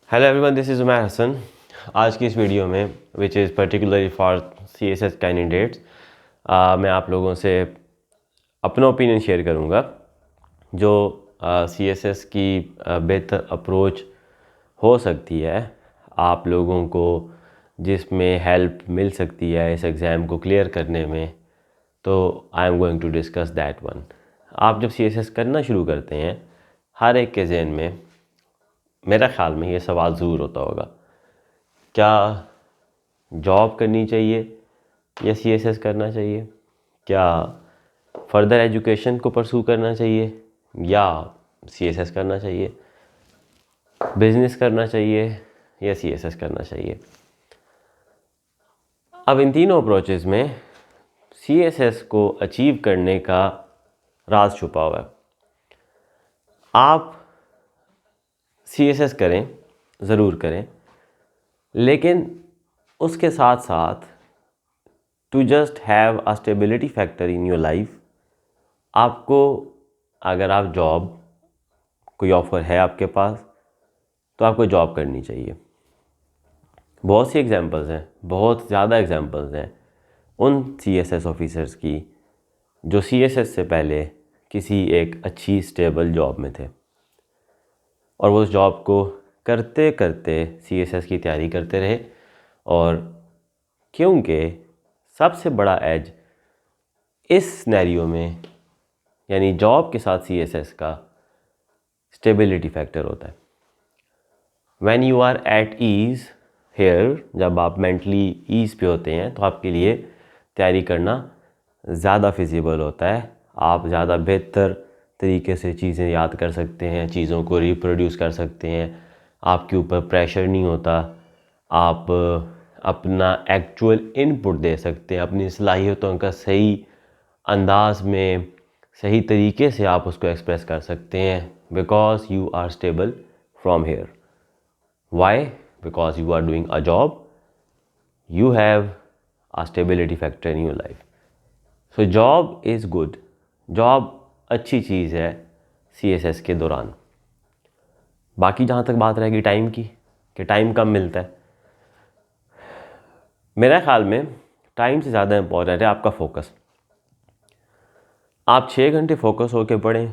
Hello everyone, this is Umair Hasan. आज की इस वीडियो में which is particularly for CSS candidates मैं आप लोगों से अपना ओपिनियन शेयर करूंगा जो CSS की बेहतर अप्रोच हो सकती है आप लोगों को, जिसमें हेल्प मिल सकती है इस एग्ज़ाम को क्लियर करने में। तो I am going to discuss that one. आप जब CSS करना शुरू करते हैं, हर एक के जहन में मेरा ख़्याल में ये सवाल ज़रूर होता होगा, क्या जॉब करनी चाहिए या CSS करना चाहिए? क्या फर्दर एजुकेशन को परसू करना चाहिए या CSS करना चाहिए? बिज़नेस करना चाहिए या CSS करना चाहिए? अब इन तीनों अप्रोचेज़ में CSS को अचीव करने का राज छुपा हुआ है। आप CSS करें, ज़रूर करें, लेकिन उसके साथ साथ to just have a stability factor in your life, आपको अगर आप जॉब कोई ऑफ़र है आपके पास तो आपको जॉब करनी चाहिए। बहुत सी एग्जांपल्स हैं, बहुत ज़्यादा एग्जांपल्स हैं उन CSS ऑफिसर्स की जो CSS से पहले किसी एक अच्छी स्टेबल जॉब में थे और वो उस जॉब को करते करते CSS की तैयारी करते रहे। और क्योंकि सबसे बड़ा एज इस सिनेरियो में यानी जॉब के साथ CSS का स्टेबिलिटी फैक्टर होता है। When you are at ease here, जब आप मेंटली ईज़ पे होते हैं तो आपके लिए तैयारी करना ज़्यादा फिजिबल होता है। आप ज़्यादा बेहतर तरीके से चीज़ें याद कर सकते हैं, चीज़ों को रिप्रोड्यूस कर सकते हैं, आपके ऊपर प्रेशर नहीं होता, आप अपना एक्चुअल इनपुट दे सकते हैं, अपनी सलाहियतों का सही अंदाज में सही तरीके से आप उसको एक्सप्रेस कर सकते हैं, because you are stable from here. Why? Because you are doing a job, you have a stability factor in your life. So job is good. Job अच्छी चीज़ है CSS के दौरान। बाकी जहाँ तक बात रहेगी टाइम की कि टाइम कम मिलता है, मेरे ख्याल में टाइम से ज़्यादा इम्पोर्टेंट है आपका फोकस। आप 6 घंटे फोकस होके पढ़ें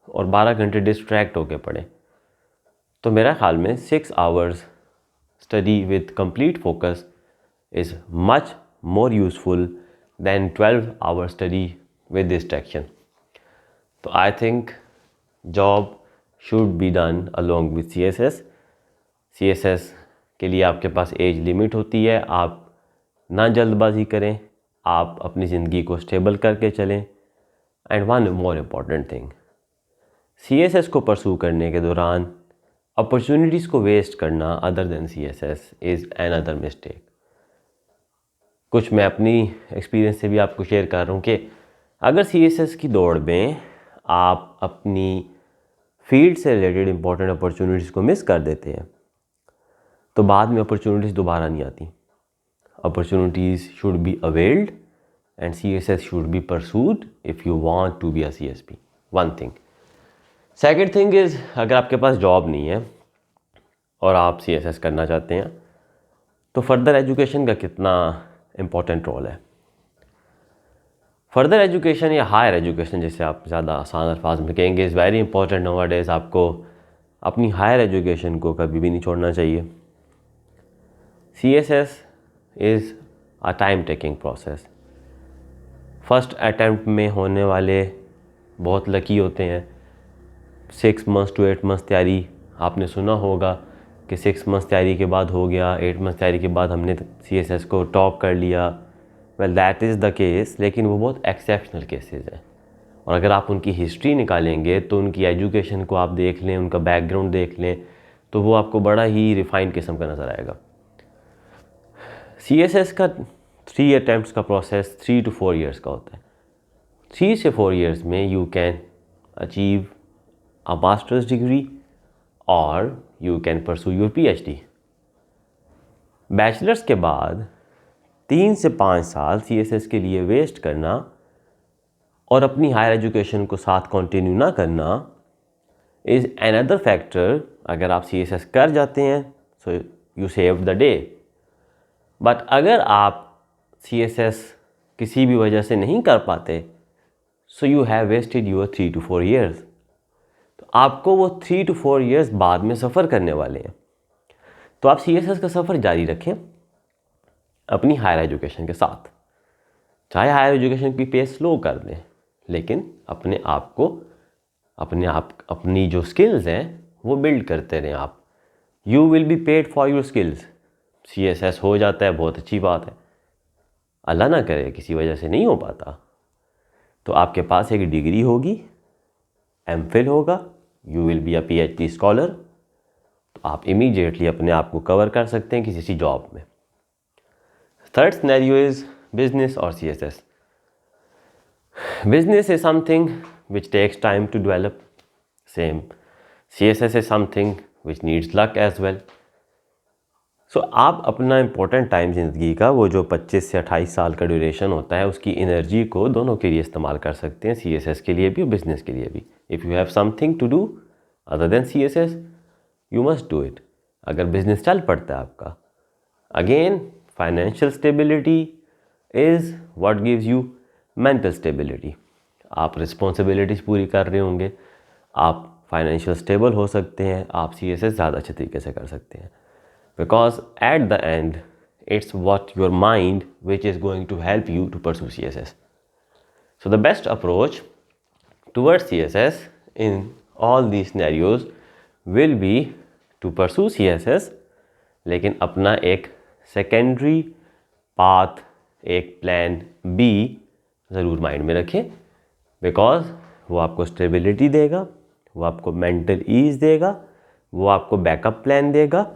और 12 घंटे डिस्ट्रैक्ट होके पढ़ें, तो मेरा ख्याल में 6 hours study with complete focus is much more useful than 12 hour study with distraction. So I think job should be done along with CSS. CSS के लिए आपके पास एज लिमिट होती है, आप ना जल्दबाजी करें, आप अपनी ज़िंदगी को स्टेबल करके चलें। And one more important thing, CSS को परसू करने के दौरान अपॉर्चुनिटीज़ को वेस्ट करना other than CSS is another mistake. कुछ मैं अपनी एक्सपीरियंस से भी आपको शेयर कर रहा हूँ कि अगर CSS की दौड़ में आप अपनी फील्ड से रिलेटेड इंपॉर्टेंट अपॉर्चुनिटीज़ को मिस कर देते हैं तो बाद में अपॉर्चुनिटीज़ दोबारा नहीं आती। Opportunities should be availed and CSS should be pursued if you want to be a CSP। One thing. Second thing is, अगर आपके पास जॉब नहीं है और आप CSS करना चाहते हैं तो फर्दर एजुकेशन का कितना इम्पोर्टेंट रोल है। फर्दर एजुकेशन या हायर एजुकेशन, जिसे आप ज़्यादा आसान अल्फाज में कहेंगे, इज़ वेरी इंपॉर्टेंट नाउअडेज़। आपको अपनी हायर एजुकेशन को कभी भी नहीं छोड़ना चाहिए। CSS is a time taking process. First attempt में होने वाले बहुत लकी होते हैं। 6 months to 8 months तैयारी, आपने सुना होगा कि 6 months तैयारी के बाद हो गया, 8 months तैयारी के बाद हमने CSS को टॉप कर लिया। Well that is the case, लेकिन वो बहुत एक्सेप्शनल केसेस हैं। और अगर आप उनकी हिस्ट्री निकालेंगे तो उनकी एजुकेशन को आप देख लें, उनका बैकग्राउंड देख लें, तो वो आपको बड़ा ही रिफाइंड किस्म का नज़र आएगा। CSS का 3 अटैम्प्ट्स का प्रोसेस 3 to 4 years का होता है। 3 से 4 years में you can achieve a master's degree or you can pursue your PhD. Bachelors के बाद 3 से 5 साल CSS के लिए वेस्ट करना और अपनी हायर एजुकेशन को साथ कंटिन्यू ना करना इज़ अनदर फैक्टर। अगर आप CSS कर जाते हैं so you save the day. But अगर आप CSS किसी भी वजह से नहीं कर पाते, so you have wasted your 3 to 4 years। तो आपको वो 3 to 4 years बाद में सफ़र करने वाले हैं। तो आप CSS का सफ़र जारी रखें अपनी हायर एजुकेशन के साथ। चाहे हायर एजुकेशन की पेस स्लो कर दें, लेकिन अपनी जो स्किल्स हैं वो बिल्ड करते रहें आप। You will be paid for your skills. CSS हो जाता है, बहुत अच्छी बात है। अल्लाह ना करे किसी वजह से नहीं हो पाता, तो आपके पास एक डिग्री होगी, MPhil होगा, you will be a PhD scholar. तो आप इमीडिएटली अपने आप को कवर कर सकते हैं किसी जॉब में। थर्ड सिनेरियो इज़ बिजनेस और CSS। Business is something which takes time to develop. Same. CSS is something which needs luck as well. So आप अपना इम्पोर्टेंट टाइम ज़िंदगी का, वो जो 25 से 28 साल का ड्यूरेशन होता है, उसकी एनर्जी को दोनों के लिए इस्तेमाल कर सकते हैं, CSS के लिए भी और बिज़नेस के लिए भी। If you have something to do other than CSS, you must do it. अगर बिज़नेस चल पड़ता है आपका, again financial stability is what gives you mental stability. आप रिस्पॉन्सिबिलिटीज़ पूरी कर रहे होंगे, आप फाइनेंशियल स्टेबल हो सकते हैं, आप CSS ज़्यादा अच्छे तरीके से कर सकते हैं। Because at the end, it's what your mind which is going to help you to pursue CSS. So the best approach towards CSS in all these scenarios will be to pursue CSS, लेकिन अपना एक secondary path, एक plan B ज़रूर mind में रखें, because वो आपको stability देगा, वो आपको मेंटल ईज़ देगा, वो आपको बैकअप प्लान देगा,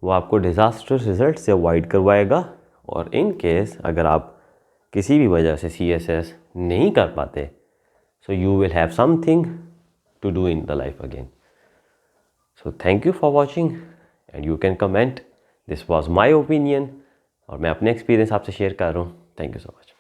वो आपको डिज़ास्टर्स रिजल्ट से अवॉइड करवाएगा। और इन केस अगर आप किसी भी वजह से CSS नहीं कर पाते, so you will have something to do in the life again. So thank you for watching and you can comment, this was my opinion, और मैं अपने एक्सपीरियंस आपसे शेयर कर रहा हूँ। Thank you so much.